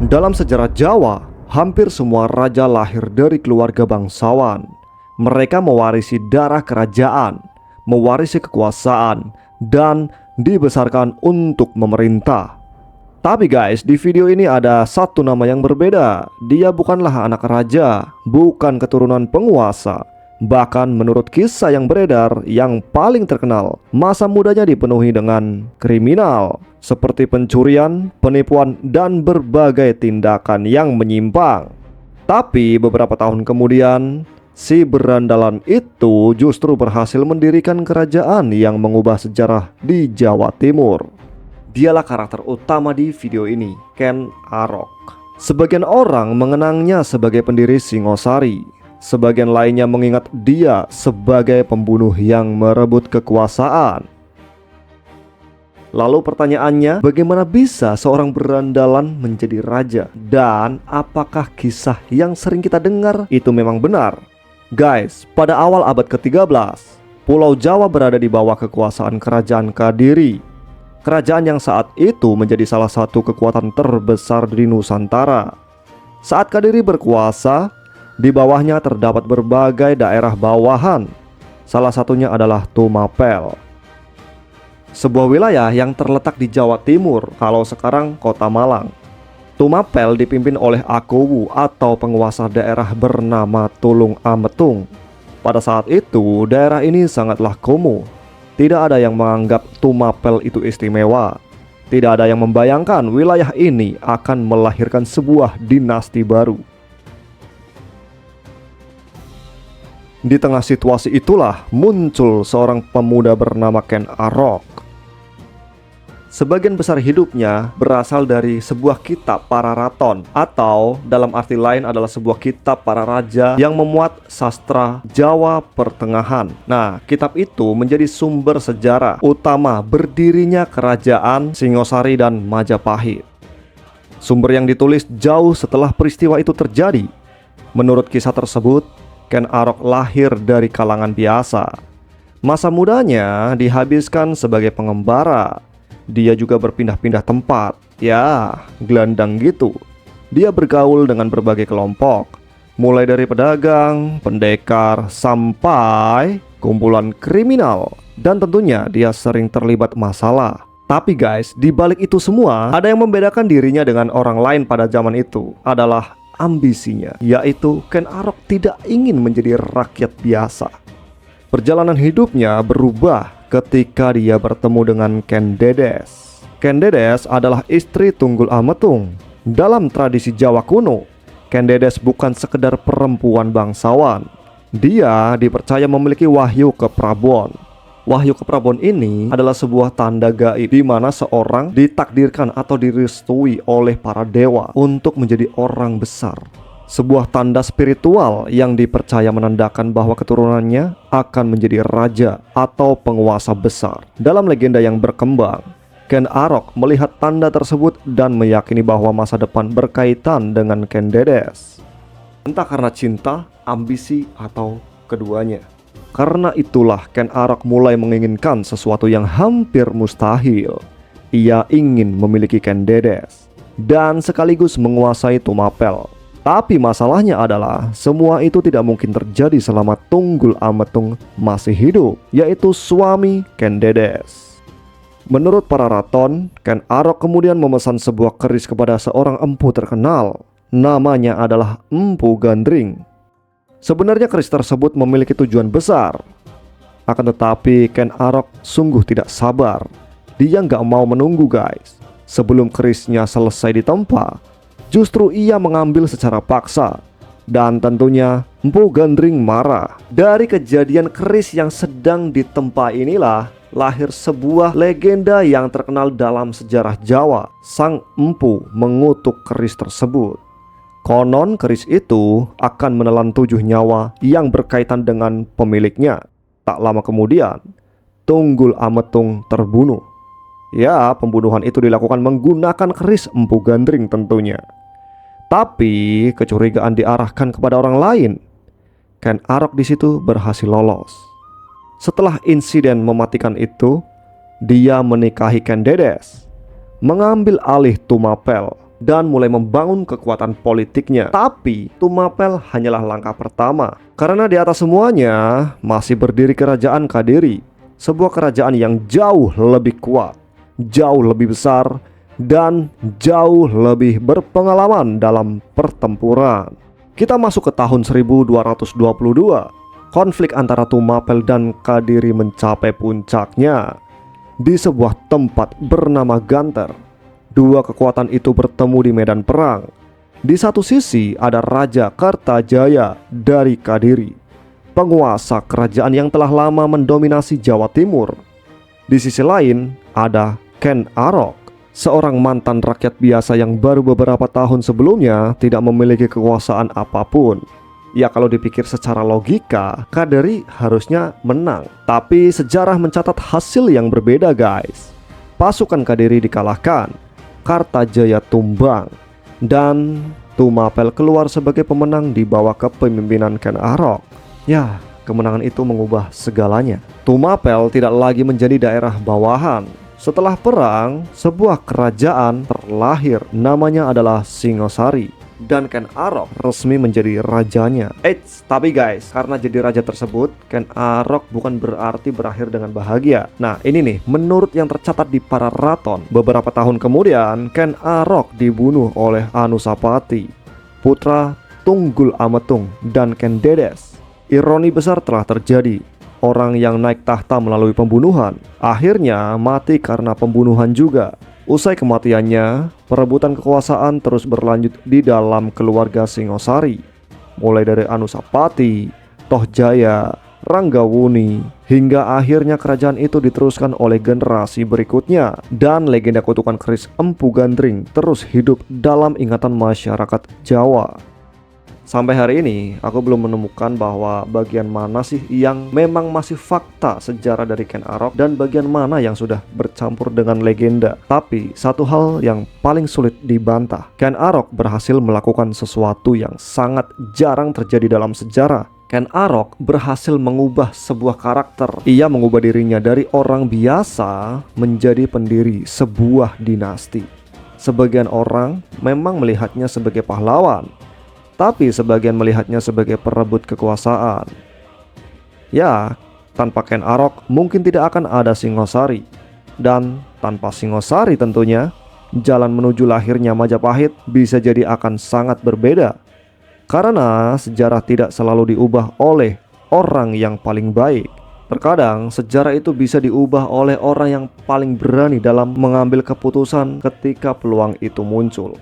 Dalam sejarah Jawa, hampir semua raja lahir dari keluarga bangsawan. Mereka mewarisi darah kerajaan, mewarisi kekuasaan, dan dibesarkan untuk memerintah. Tapi guys, di video ini ada satu nama yang berbeda. Dia bukanlah anak raja, bukan keturunan penguasa. Bahkan menurut kisah yang beredar, yang paling terkenal, masa mudanya dipenuhi dengan kriminal seperti pencurian, penipuan, dan berbagai tindakan yang menyimpang. Tapi beberapa tahun kemudian, si berandalan itu justru berhasil mendirikan kerajaan yang mengubah sejarah di Jawa Timur. Dialah karakter utama di video ini, Ken Arok. Sebagian orang mengenangnya sebagai pendiri Singosari. Sebagian lainnya mengingat dia sebagai pembunuh yang merebut kekuasaan. Lalu pertanyaannya, bagaimana bisa seorang berandalan menjadi raja? Dan apakah kisah yang sering kita dengar itu memang benar? Guys, pada awal abad ke-13, Pulau Jawa berada di bawah kekuasaan Kerajaan Kadiri. Kerajaan yang saat itu menjadi salah satu kekuatan terbesar di Nusantara. Saat Kadiri berkuasa, di bawahnya terdapat berbagai daerah bawahan. Salah satunya adalah Tumapel, sebuah wilayah yang terletak di Jawa Timur, kalau sekarang Kota Malang. Tumapel dipimpin oleh Akowu atau penguasa daerah bernama Tulung Ametung. Pada saat itu, daerah ini sangatlah kumuh. Tidak ada yang menganggap Tumapel itu istimewa. Tidak ada yang membayangkan wilayah ini akan melahirkan sebuah dinasti baru. Di tengah situasi itulah muncul seorang pemuda bernama Ken Arok. Sebagian besar hidupnya berasal dari sebuah kitab para raton, atau dalam arti lain adalah sebuah kitab para raja yang memuat sastra Jawa Pertengahan. Nah, kitab itu menjadi sumber sejarah utama berdirinya kerajaan Singosari dan Majapahit. Sumber yang ditulis jauh setelah peristiwa itu terjadi. Menurut kisah tersebut, Ken Arok lahir dari kalangan biasa. Masa mudanya dihabiskan sebagai pengembara. Dia juga berpindah-pindah tempat, ya gelandang gitu. Dia bergaul dengan berbagai kelompok, mulai dari pedagang, pendekar, sampai kumpulan kriminal. Dan tentunya dia sering terlibat masalah. Tapi guys, di balik itu semua, ada yang membedakan dirinya dengan orang lain pada zaman itu adalah ambisinya, yaitu Ken Arok tidak ingin menjadi rakyat biasa. Perjalanan hidupnya berubah ketika dia bertemu dengan Ken Dedes. Ken Dedes adalah istri Tunggul Ametung. Dalam tradisi Jawa kuno, Ken Dedes bukan sekedar perempuan bangsawan. Dia dipercaya memiliki wahyu keprabon. Wahyu keprabon ini adalah sebuah tanda gaib di mana seorang ditakdirkan atau direstui oleh para dewa untuk menjadi orang besar. Sebuah tanda spiritual yang dipercaya menandakan bahwa keturunannya akan menjadi raja atau penguasa besar. Dalam legenda yang berkembang, Ken Arok melihat tanda tersebut dan meyakini bahwa masa depan berkaitan dengan Ken Dedes. Entah karena cinta, ambisi, atau keduanya. Karena itulah Ken Arok mulai menginginkan sesuatu yang hampir mustahil. Ia ingin memiliki Ken Dedes dan sekaligus menguasai Tumapel. Tapi masalahnya adalah semua itu tidak mungkin terjadi selama Tunggul Ametung masih hidup, yaitu suami Ken Dedes. Menurut para raton, Ken Arok kemudian memesan sebuah keris kepada seorang empu terkenal. Namanya adalah Empu Gandring. Sebenarnya keris tersebut memiliki tujuan besar. Akan tetapi Ken Arok sungguh tidak sabar. Dia nggak mau menunggu guys. Sebelum kerisnya selesai ditempa, justru ia mengambil secara paksa. Dan tentunya Empu Gandring marah. Dari kejadian keris yang sedang ditempa inilah lahir sebuah legenda yang terkenal dalam sejarah Jawa. Sang empu mengutuk keris tersebut. Konon keris itu akan menelan 7 nyawa yang berkaitan dengan pemiliknya. Tak lama kemudian, Tunggul Ametung terbunuh. Ya, pembunuhan itu dilakukan menggunakan keris Empu Gandring tentunya. Tapi kecurigaan diarahkan kepada orang lain. Ken Arok di situ berhasil lolos. Setelah insiden mematikan itu, dia menikahi Ken Dedes, mengambil alih Tumapel, dan mulai membangun kekuatan politiknya. Tapi Tumapel hanyalah langkah pertama, karena di atas semuanya masih berdiri kerajaan Kadiri, sebuah kerajaan yang jauh lebih kuat, jauh lebih besar, dan jauh lebih berpengalaman dalam pertempuran. Kita masuk ke tahun 1222. Konflik antara Tumapel dan Kadiri mencapai puncaknya di sebuah tempat bernama Ganter. Dua kekuatan itu bertemu di medan perang. Di satu sisi ada Raja Kartajaya dari Kadiri, penguasa kerajaan yang telah lama mendominasi Jawa Timur. Di sisi lain ada Ken Arok, seorang mantan rakyat biasa yang baru beberapa tahun sebelumnya tidak memiliki kekuasaan apapun. Ya, kalau dipikir secara logika, Kadiri harusnya menang. Tapi sejarah mencatat hasil yang berbeda, guys. Pasukan Kadiri dikalahkan, Kartajaya tumbang, dan Tumapel keluar sebagai pemenang di bawah kepemimpinan Ken Arok. Ya, kemenangan itu mengubah segalanya. Tumapel tidak lagi menjadi daerah bawahan. Setelah perang, sebuah kerajaan terlahir, namanya adalah Singosari, dan Ken Arok resmi menjadi rajanya. Tapi guys, karena jadi raja tersebut, Ken Arok bukan berarti berakhir dengan bahagia. Nah, ini nih, menurut yang tercatat di Pararaton, beberapa tahun kemudian Ken Arok dibunuh oleh Anusapati, putra Tunggul Ametung dan Ken Dedes. Ironi besar telah terjadi. Orang yang naik tahta melalui pembunuhan akhirnya mati karena pembunuhan juga. Usai kematiannya, perebutan kekuasaan terus berlanjut di dalam keluarga Singosari, mulai dari Anusapati, Tohjaya, Ranggawuni, hingga akhirnya kerajaan itu diteruskan oleh generasi berikutnya, dan legenda kutukan keris Empu Gandring terus hidup dalam ingatan masyarakat Jawa. Sampai hari ini, aku belum menemukan bahwa bagian mana sih yang memang masih fakta sejarah dari Ken Arok dan bagian mana yang sudah bercampur dengan legenda. Tapi, satu hal yang paling sulit dibantah, Ken Arok berhasil melakukan sesuatu yang sangat jarang terjadi dalam sejarah. Ken Arok berhasil mengubah sebuah karakter. Ia mengubah dirinya dari orang biasa menjadi pendiri sebuah dinasti. Sebagian orang memang melihatnya sebagai pahlawan, tapi sebagian melihatnya sebagai perebut kekuasaan. Ya, tanpa Ken Arok mungkin tidak akan ada Singosari. Dan tanpa Singosari tentunya, jalan menuju lahirnya Majapahit bisa jadi akan sangat berbeda. Karena sejarah tidak selalu diubah oleh orang yang paling baik. Terkadang sejarah itu bisa diubah oleh orang yang paling berani dalam mengambil keputusan ketika peluang itu muncul.